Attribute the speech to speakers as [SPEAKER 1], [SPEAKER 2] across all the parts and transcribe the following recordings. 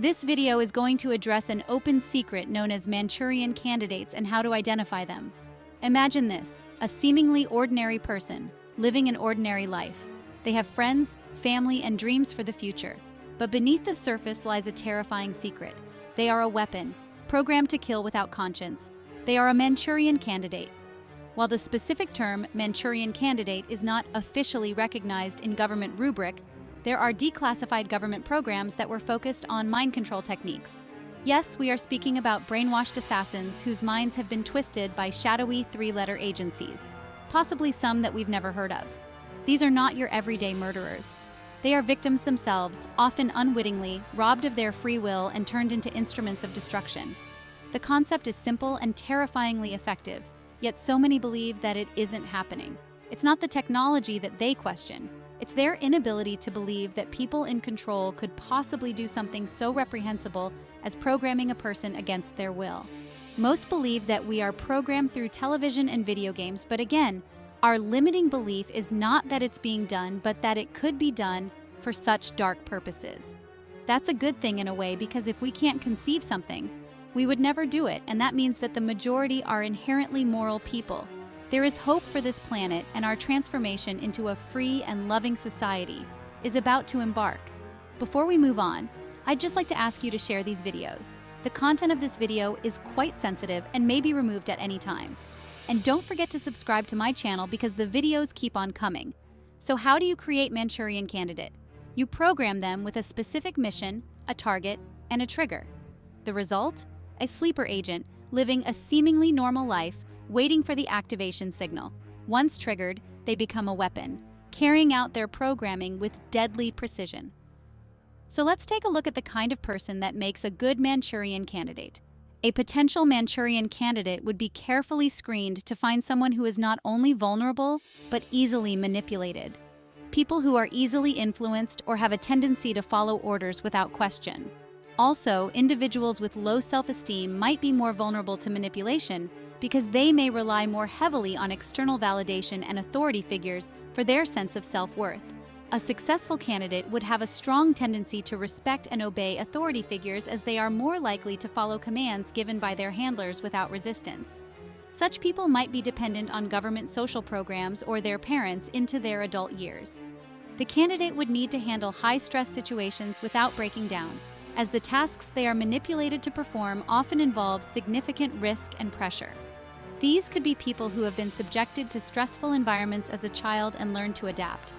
[SPEAKER 1] This video is going to address an open secret known as Manchurian candidates and how to identify them. Imagine this, a seemingly ordinary person, living an ordinary life. They have friends, family, and dreams for the future. But beneath the surface lies a terrifying secret. They are a weapon, programmed to kill without conscience. They are a Manchurian candidate. While the specific term Manchurian candidate is not officially recognized in government rubric, there are declassified government programs that were focused on mind control techniques. Yes, we are speaking about brainwashed assassins whose minds have been twisted by shadowy three-letter agencies, possibly some that we've never heard of. These are not your everyday murderers. They are victims themselves, often unwittingly, robbed of their free will and turned into instruments of destruction. The concept is simple and terrifyingly effective, yet so many believe that it isn't happening. It's not the technology that they question. It's their inability to believe that people in control could possibly do something so reprehensible as programming a person against their will. Most believe that we are programmed through television and video games, but again, our limiting belief is not that it's being done, but that it could be done for such dark purposes. That's a good thing in a way, because if we can't conceive something, we would never do it, and that means that the majority are inherently moral people. There is hope for this planet, and our transformation into a free and loving society is about to embark. Before we move on, I'd just like to ask you to share these videos. The content of this video is quite sensitive and may be removed at any time. And don't forget to subscribe to my channel because the videos keep on coming. So how do you create Manchurian Candidate? You program them with a specific mission, a target, and a trigger. The result? A sleeper agent living a seemingly normal life, waiting for the activation signal. Once triggered, they become a weapon, carrying out their programming with deadly precision. So let's take a look at the kind of person that makes a good Manchurian candidate. A potential Manchurian candidate would be carefully screened to find someone who is not only vulnerable, but easily manipulated. People who are easily influenced or have a tendency to follow orders without question. Also, individuals with low self-esteem might be more vulnerable to manipulation because they may rely more heavily on external validation and authority figures for their sense of self-worth. A successful candidate would have a strong tendency to respect and obey authority figures, as they are more likely to follow commands given by their handlers without resistance. Such people might be dependent on government social programs or their parents into their adult years. The candidate would need to handle high-stress situations without breaking down, as the tasks they are manipulated to perform often involve significant risk and pressure. These could be people who have been subjected to stressful environments as a child and learned to adapt.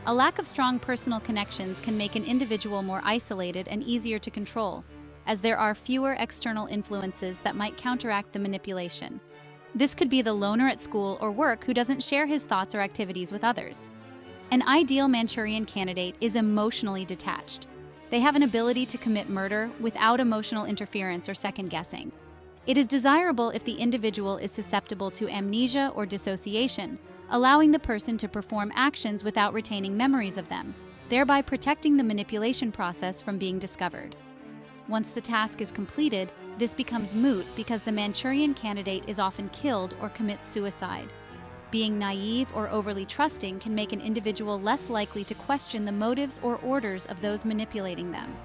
[SPEAKER 1] A lack of strong personal connections can make an individual more isolated and easier to control, as there are fewer external influences that might counteract the manipulation. This could be the loner at school or work who doesn't share his thoughts or activities with others. An ideal Manchurian candidate is emotionally detached. They have an ability to commit murder without emotional interference or second-guessing. It is desirable if the individual is susceptible to amnesia or dissociation, allowing the person to perform actions without retaining memories of them, thereby protecting the manipulation process from being discovered. Once the task is completed, this becomes moot because the Manchurian candidate is often killed or commits suicide. Being naive or overly trusting can make an individual less likely to question the motives or orders of those manipulating them.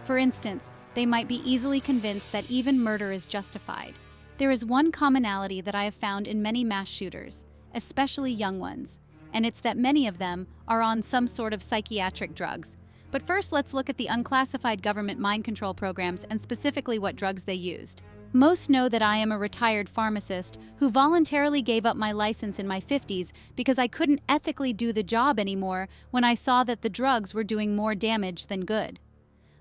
[SPEAKER 1] For instance, they might be easily convinced that even murder is justified. There is one commonality that I have found in many mass shooters, especially young ones, and it's that many of them are on some sort of psychiatric drugs. But first, let's look at the unclassified government mind control programs and specifically what drugs they used. Most know that I am a retired pharmacist who voluntarily gave up my license in my 50s because I couldn't ethically do the job anymore when I saw that the drugs were doing more damage than good.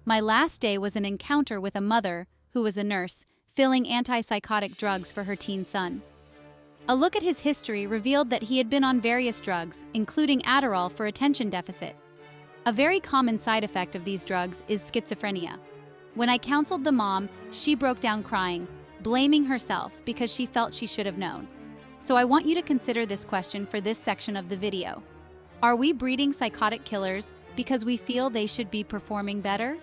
[SPEAKER 1] My last day was an encounter with a mother, who was a nurse, filling antipsychotic drugs for her teen son. A look at his history revealed that he had been on various drugs, including Adderall for attention deficit. A very common side effect of these drugs is schizophrenia. When I counseled the mom, she broke down crying, blaming herself because she felt she should have known. So I want you to consider this question for this section of the video. Are we breeding psychotic killers because we feel they should be performing better?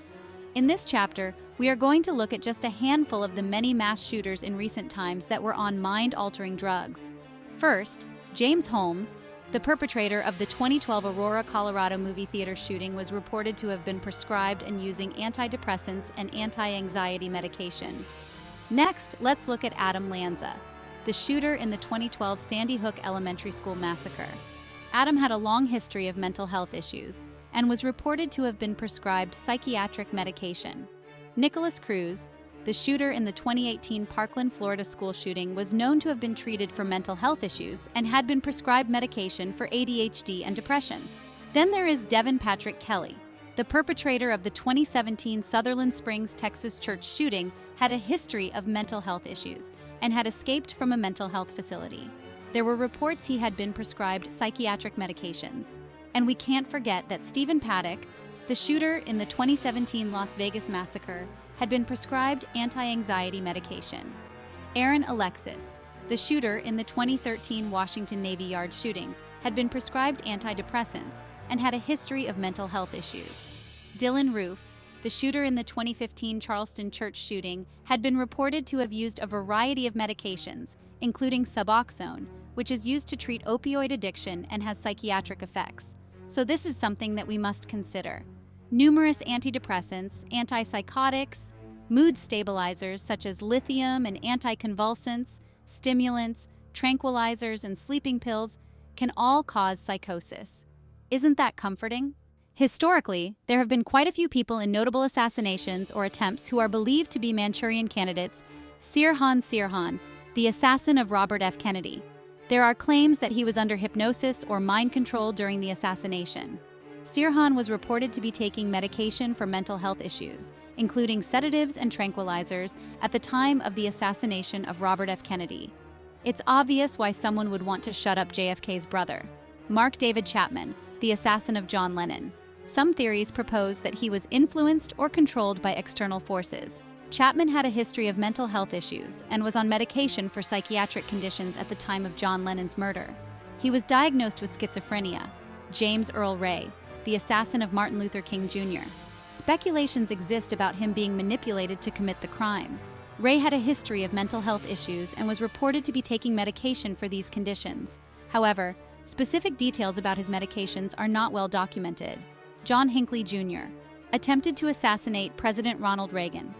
[SPEAKER 1] In this chapter, we are going to look at just a handful of the many mass shooters in recent times that were on mind-altering drugs. First, James Holmes, The perpetrator of the 2012 Aurora, Colorado movie theater shooting was reported to have been prescribed and using antidepressants and anti-anxiety medication. Next, let's look at Adam Lanza, the shooter in the 2012 Sandy Hook Elementary School massacre. Adam had a long history of mental health issues and was reported to have been prescribed psychiatric medication. Nicholas Cruz, the shooter in the 2018 Parkland, Florida school shooting, was known to have been treated for mental health issues and had been prescribed medication for ADHD and depression. Then there is Devin Patrick Kelly. The perpetrator of the 2017 Sutherland Springs, Texas church shooting had a history of mental health issues and had escaped from a mental health facility. There were reports he had been prescribed psychiatric medications. And we can't forget that Stephen Paddock, the shooter in the 2017 Las Vegas massacre, had been prescribed anti-anxiety medication. Aaron Alexis, the shooter in the 2013 Washington Navy Yard shooting, had been prescribed antidepressants and had a history of mental health issues. Dylan Roof, the shooter in the 2015 Charleston church shooting, had been reported to have used a variety of medications, including Suboxone, which is used to treat opioid addiction and has psychiatric effects. So this is something that we must consider. Numerous antidepressants, antipsychotics, mood stabilizers such as lithium and anticonvulsants, stimulants, tranquilizers, and sleeping pills can all cause psychosis. Isn't that comforting? Historically, there have been quite a few people in notable assassinations or attempts who are believed to be Manchurian candidates. Sirhan, the assassin of Robert F. Kennedy. There are claims that he was under hypnosis or mind control during the assassination. Sirhan was reported to be taking medication for mental health issues, including sedatives and tranquilizers, at the time of the assassination of Robert F. Kennedy. It's obvious why someone would want to shut up JFK's brother, Mark David Chapman, the assassin of John Lennon. Some theories propose that he was influenced or controlled by external forces. Chapman had a history of mental health issues and was on medication for psychiatric conditions at the time of John Lennon's murder. He was diagnosed with schizophrenia. James Earl Ray, the assassin of Martin Luther King Jr. Speculations exist about him being manipulated to commit the crime. Ray had a history of mental health issues and was reported to be taking medication for these conditions. However, specific details about his medications are not well documented. John Hinckley Jr. attempted to assassinate President Ronald Reagan.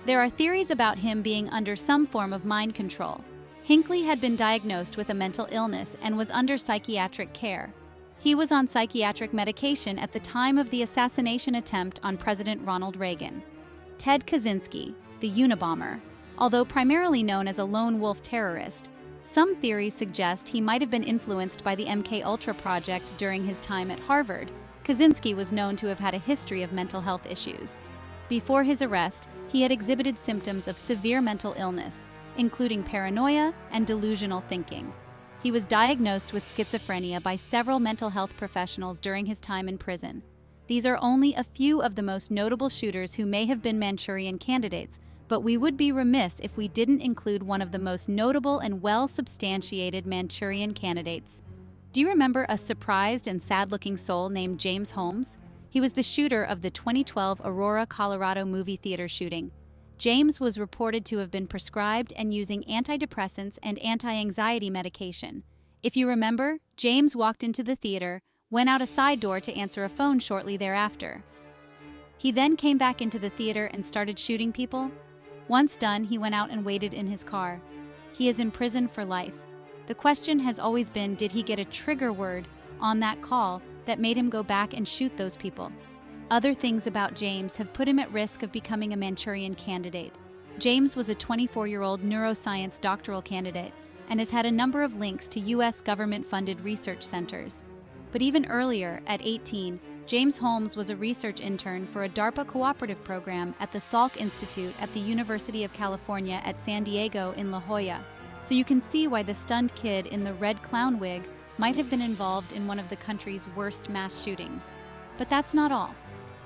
[SPEAKER 1] There are theories about him being under some form of mind control. Hinckley had been diagnosed with a mental illness and was under psychiatric care. He was on psychiatric medication at the time of the assassination attempt on President Ronald Reagan. Ted Kaczynski, the Unabomber, although primarily known as a lone wolf terrorist, some theories suggest he might have been influenced by the MKUltra project during his time at Harvard. Kaczynski was known to have had a history of mental health issues. Before his arrest, he had exhibited symptoms of severe mental illness, including paranoia and delusional thinking. He was diagnosed with schizophrenia by several mental health professionals during his time in prison. These are only a few of the most notable shooters who may have been Manchurian candidates, but we would be remiss if we didn't include one of the most notable and well-substantiated Manchurian candidates. Do you remember a surprised and sad-looking soul named James Holmes? He was the shooter of the 2012 Aurora, Colorado movie theater shooting. James was reported to have been prescribed and using antidepressants and anti-anxiety medication. If you remember, James walked into the theater, went out a side door to answer a phone shortly thereafter. He then came back into the theater and started shooting people. Once done, he went out and waited in his car. He is in prison for life. The question has always been, did he get a trigger word on that call that made him go back and shoot those people? Other things about James have put him at risk of becoming a Manchurian candidate. James was a 24-year-old neuroscience doctoral candidate and has had a number of links to U.S. government-funded research centers. But even earlier, at 18, James Holmes was a research intern for a DARPA cooperative program at the Salk Institute at the University of California at San Diego in La Jolla. So you can see why the stunned kid in the red clown wig might have been involved in one of the country's worst mass shootings. But that's not all.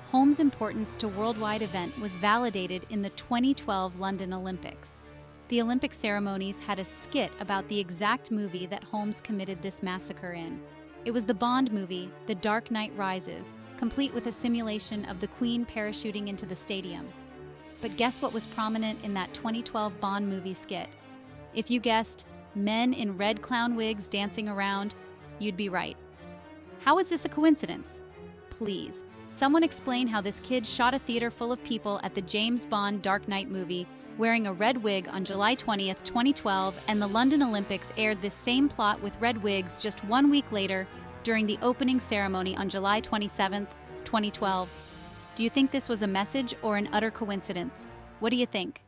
[SPEAKER 1] Holmes' importance to worldwide event was validated in the 2012 London Olympics. The Olympic ceremonies had a skit about the exact movie that Holmes committed this massacre in. It was the Bond movie, The Dark Knight Rises, complete with a simulation of the Queen parachuting into the stadium. But guess what was prominent in that 2012 Bond movie skit? If you guessed men in red clown wigs dancing around, You'd be right. How is this a coincidence? Please, someone explain how this kid shot a theater full of people at the James Bond Dark Knight movie wearing a red wig on July 20th, 2012, and the London Olympics aired this same plot with red wigs just 1 week later during the opening ceremony on July 27th, 2012. Do you think this was a message or an utter coincidence? What do you think?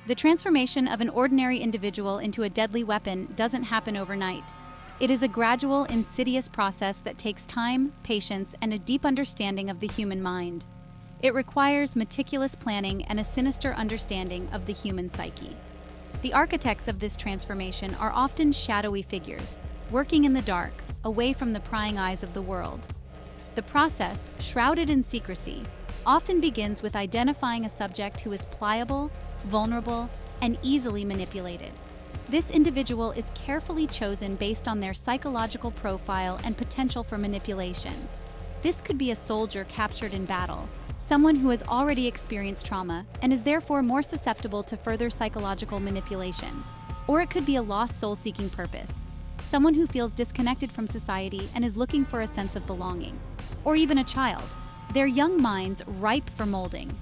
[SPEAKER 1] The transformation of an ordinary individual into a deadly weapon doesn't happen overnight. It is a gradual, insidious process that takes time, patience, and a deep understanding of the human mind. It requires meticulous planning and a sinister understanding of the human psyche. The architects of this transformation are often shadowy figures, working in the dark, away from the prying eyes of the world. The process, shrouded in secrecy, often begins with identifying a subject who is pliable, vulnerable, and easily manipulated. This individual is carefully chosen based on their psychological profile and potential for manipulation. This could be a soldier captured in battle, someone who has already experienced trauma and is therefore more susceptible to further psychological manipulation. Or it could be a lost soul seeking purpose, someone who feels disconnected from society and is looking for a sense of belonging. Or even a child, their young minds ripe for molding.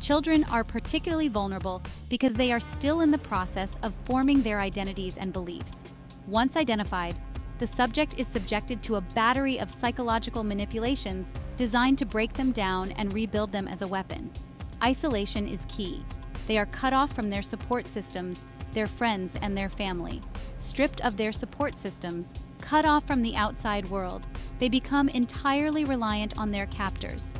[SPEAKER 1] Children are particularly vulnerable because they are still in the process of forming their identities and beliefs. Once identified, the subject is subjected to a battery of psychological manipulations designed to break them down and rebuild them as a weapon. Isolation is key. They are cut off from their support systems, their friends, and their family. Stripped of their support systems, cut off from the outside world, they become entirely reliant on their captors.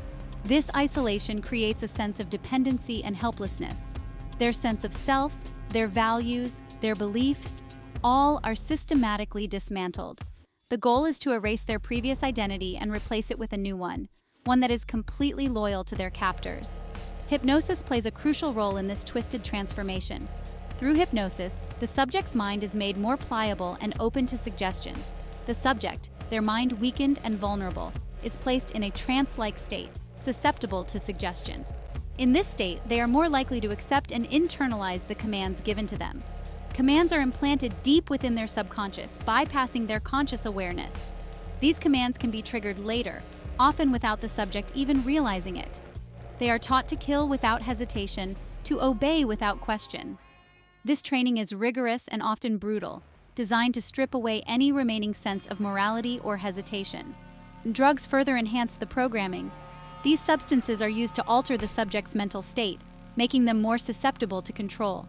[SPEAKER 1] This isolation creates a sense of dependency and helplessness. Their sense of self, their values, their beliefs, all are systematically dismantled. The goal is to erase their previous identity and replace it with a new one that is completely loyal to their captors. Hypnosis plays a crucial role in this twisted transformation. Through hypnosis, the subject's mind is made more pliable and open to suggestion. The subject, their mind weakened and vulnerable, is placed in a trance-like state, susceptible to suggestion. In this state, they are more likely to accept and internalize the commands given to them. Commands are implanted deep within their subconscious, bypassing their conscious awareness. These commands can be triggered later, often without the subject even realizing it. They are taught to kill without hesitation, to obey without question. This training is rigorous and often brutal, designed to strip away any remaining sense of morality or hesitation. Drugs further enhance the programming. These substances are used to alter the subject's mental state, making them more susceptible to control.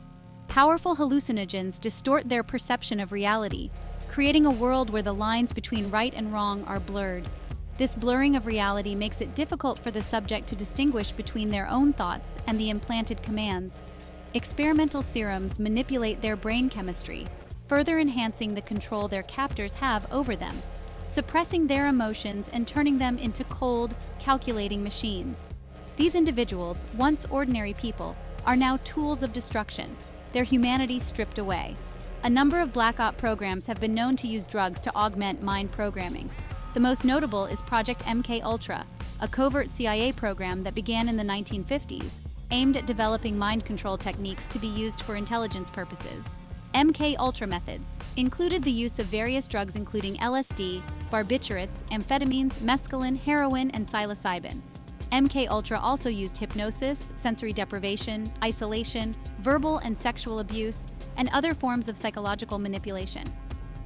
[SPEAKER 1] Powerful hallucinogens distort their perception of reality, creating a world where the lines between right and wrong are blurred. This blurring of reality makes it difficult for the subject to distinguish between their own thoughts and the implanted commands. Experimental serums manipulate their brain chemistry, further enhancing the control their captors have over them, suppressing their emotions and turning them into cold, calculating machines. These individuals, once ordinary people, are now tools of destruction, their humanity stripped away. A number of Black Ops programs have been known to use drugs to augment mind programming. The most notable is Project MKUltra, a covert CIA program that began in the 1950s, aimed at developing mind control techniques to be used for intelligence purposes. MKUltra methods included the use of various drugs including LSD, barbiturates, amphetamines, mescaline, heroin, and psilocybin. MKUltra also used hypnosis, sensory deprivation, isolation, verbal and sexual abuse, and other forms of psychological manipulation.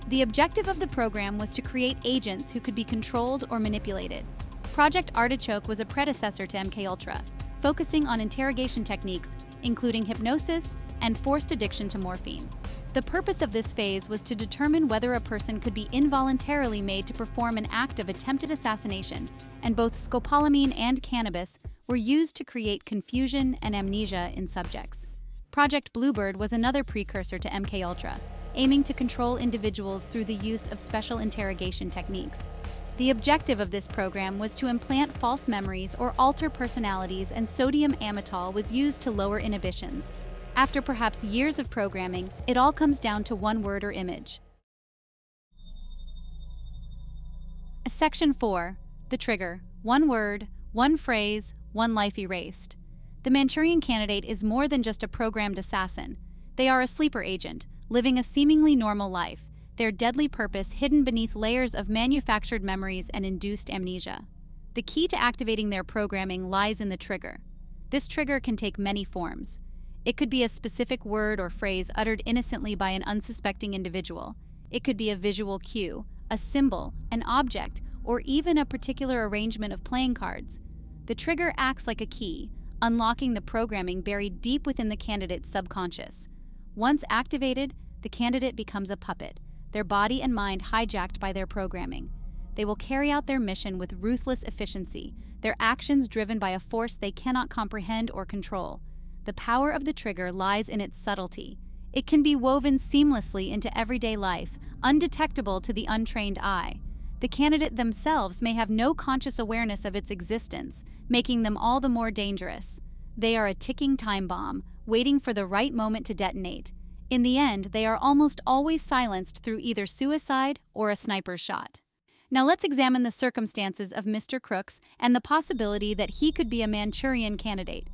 [SPEAKER 1] The objective of the program was to create agents who could be controlled or manipulated. Project Artichoke was a predecessor to MKUltra, focusing on interrogation techniques, including hypnosis and forced addiction to morphine. The purpose of this phase was to determine whether a person could be involuntarily made to perform an act of attempted assassination, and both scopolamine and cannabis were used to create confusion and amnesia in subjects. Project Bluebird was another precursor to MKUltra, aiming to control individuals through the use of special interrogation techniques. The objective of this program was to implant false memories or alter personalities, and sodium amytal was used to lower inhibitions. After perhaps years of programming, it all comes down to one word or image. Section 4. The trigger. One word, one phrase, one life erased. The Manchurian Candidate is more than just a programmed assassin. They are a sleeper agent, living a seemingly normal life, their deadly purpose hidden beneath layers of manufactured memories and induced amnesia. The key to activating their programming lies in the trigger. This trigger can take many forms. It could be a specific word or phrase uttered innocently by an unsuspecting individual. It could be a visual cue, a symbol, an object, or even a particular arrangement of playing cards. The trigger acts like a key, unlocking the programming buried deep within the candidate's subconscious. Once activated, the candidate becomes a puppet, their body and mind hijacked by their programming. They will carry out their mission with ruthless efficiency, their actions driven by a force they cannot comprehend or control. The power of the trigger lies in its subtlety. It can be woven seamlessly into everyday life, undetectable to the untrained eye. The candidate themselves may have no conscious awareness of its existence, making them all the more dangerous. They are a ticking time bomb, waiting for the right moment to detonate. In the end, they are almost always silenced through either suicide or a sniper's shot. Now let's examine the circumstances of Mr. Crooks and the possibility that he could be a Manchurian Candidate.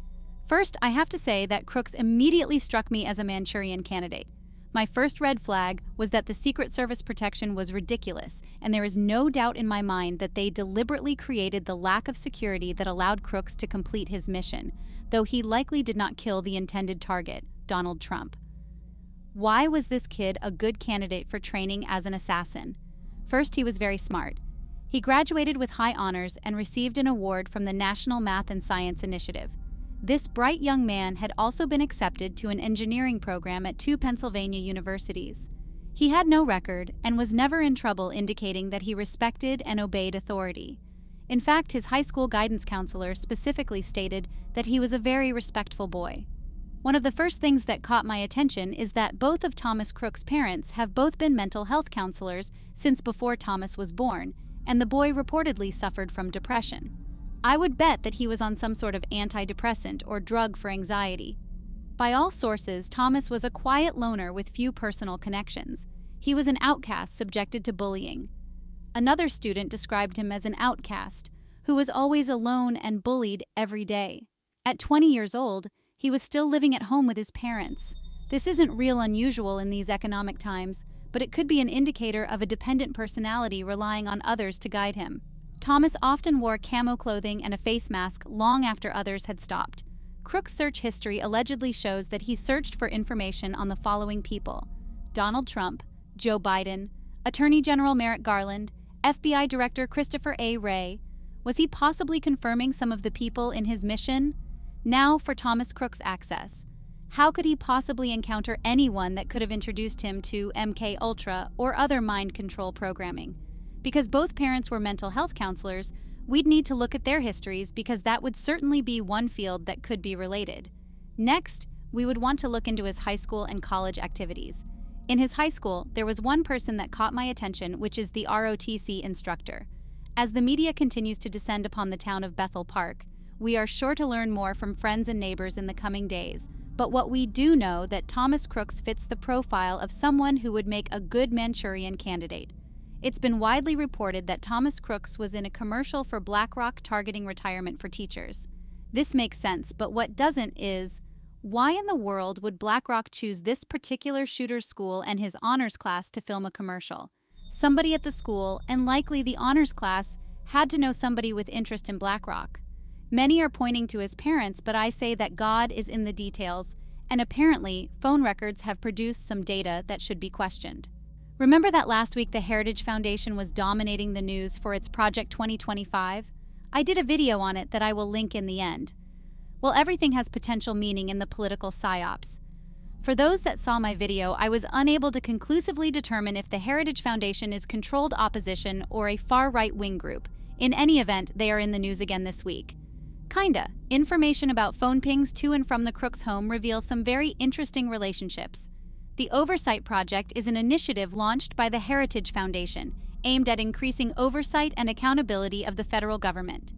[SPEAKER 1] First, I have to say that Crooks immediately struck me as a Manchurian Candidate. My first red flag was that the Secret Service protection was ridiculous, and there is no doubt in my mind that they deliberately created the lack of security that allowed Crooks to complete his mission, though he likely did not kill the intended target, Donald Trump. Why was this kid a good candidate for training as an assassin? First, he was very smart. He graduated with high honors and received an award from the National Math and Science Initiative. This bright young man had also been accepted to an engineering program at 2 Pennsylvania universities. He had no record and was never in trouble, indicating that he respected and obeyed authority. In fact, his high school guidance counselor specifically stated that he was a very respectful boy. One of the first things that caught my attention is that both of Thomas Crooks' parents have both been mental health counselors since before Thomas was born, and the boy reportedly suffered from depression. I would bet that he was on some sort of antidepressant or drug for anxiety. By all sources, Thomas was a quiet loner with few personal connections. He was an outcast subjected to bullying. Another student described him as an outcast, who was always alone and bullied every day. At 20 years old, he was still living at home with his parents. This isn't real unusual in these economic times, but it could be an indicator of a dependent personality relying on others to guide him. Thomas often wore camo clothing and a face mask long after others had stopped. Crooks' search history allegedly shows that he searched for information on the following people: Donald Trump, Joe Biden, Attorney General Merrick Garland, FBI Director Christopher A. Wray. Was he possibly confirming some of the people in his mission? Now for Thomas Crooks' access. How could he possibly encounter anyone that could have introduced him to MK Ultra or other mind control programming? Because both parents were mental health counselors, we'd need to look at their histories, because that would certainly be one field that could be related. Next, we would want to look into his high school and college activities. In his high school, there was one person that caught my attention, which is the ROTC instructor. As the media continues to descend upon the town of Bethel Park, we are sure to learn more from friends and neighbors in the coming days. But what we do know that Thomas Crooks fits the profile of someone who would make a good Manchurian Candidate. It's been widely reported that Thomas Crooks was in a commercial for BlackRock targeting retirement for teachers. This makes sense, but what doesn't is, why in the world would BlackRock choose this particular shooter's school and his honors class to film a commercial? Somebody at the school, and likely the honors class, had to know somebody with interest in BlackRock. Many are pointing to his parents, but I say that God is in the details, and apparently phone records have produced some data that should be questioned. Remember that last week the Heritage Foundation was dominating the news for its Project 2025? I did a video on it that I will link in the end. Well, everything has potential meaning in the political psyops. For those that saw my video, I was unable to conclusively determine if the Heritage Foundation is controlled opposition or a far-right wing group. In any event, they are in the news again this week. Kinda. Information about phone pings to and from the Crooks home reveals some very interesting relationships. The Oversight Project is an initiative launched by the Heritage Foundation, aimed at increasing oversight and accountability of the federal government.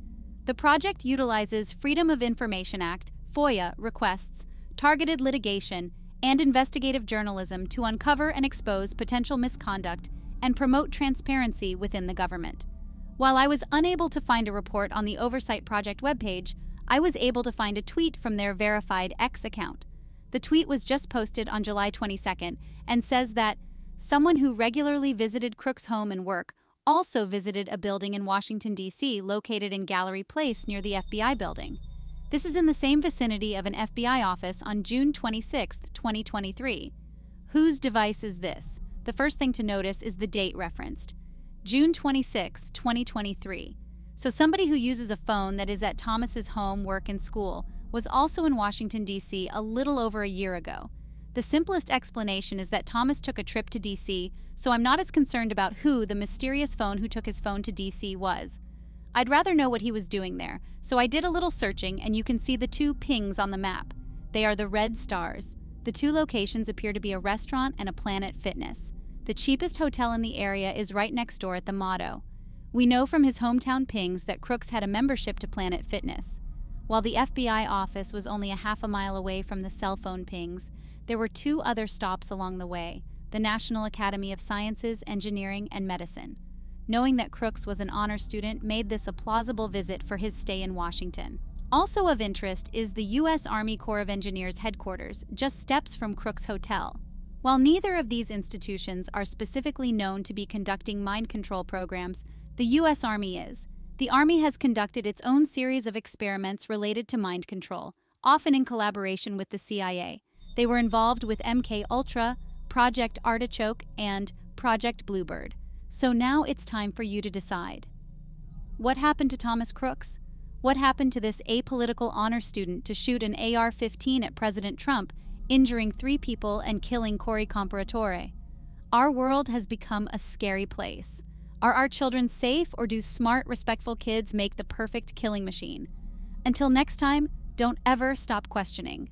[SPEAKER 1] The project utilizes Freedom of Information Act, FOIA requests, targeted litigation, and investigative journalism to uncover and expose potential misconduct and promote transparency within the government. While I was unable to find a report on the Oversight Project webpage, I was able to find a tweet from their verified X account. The tweet was just posted on July 22nd and says that someone who regularly visited Crooks' home and work also visited a building in Washington, D.C. located in Gallery Place near the FBI building. This is in the same vicinity of an FBI office on June 26, 2023. Whose device is this? The first thing to notice is the date referenced. June 26, 2023. So somebody who uses a phone that is at Thomas's home, work, and school was also in Washington, D.C. a little over a year ago. The simplest explanation is that Thomas took a trip to D.C., so I'm not as concerned about who the mysterious phone who took his phone to D.C. was. I'd rather know what he was doing there, so I did a little searching and you can see the two pings on the map. They are the red stars. The two locations appear to be a restaurant and a Planet Fitness. The cheapest hotel in the area is right next door at the Motto. We know from his hometown pings that Crooks had a membership to Planet Fitness. While the FBI office was only a half a mile away from the cell phone pings, there were two other stops along the way, the National Academy of Sciences, Engineering, and Medicine. Knowing that Crooks was an honor student made this a plausible visit for his stay in Washington. Also of interest is the U.S. Army Corps of Engineers headquarters, just steps from Crooks' hotel. While neither of these institutions are specifically known to be conducting mind control programs, the U.S. Army is. The Army has conducted its own series of experiments related to mind control, often in collaboration with the CIA. They were involved with MK Ultra, Project Artichoke, and Project Bluebird. So now it's time for you to decide. What happened to Thomas Crooks? What happened to this apolitical honor student to shoot an AR-15 at President Trump, injuring 3 people and killing Corey Comparatore? Our world has become a scary place. Are our children safe, or do smart, respectful kids make the perfect killing machine? Until next time, don't ever stop questioning.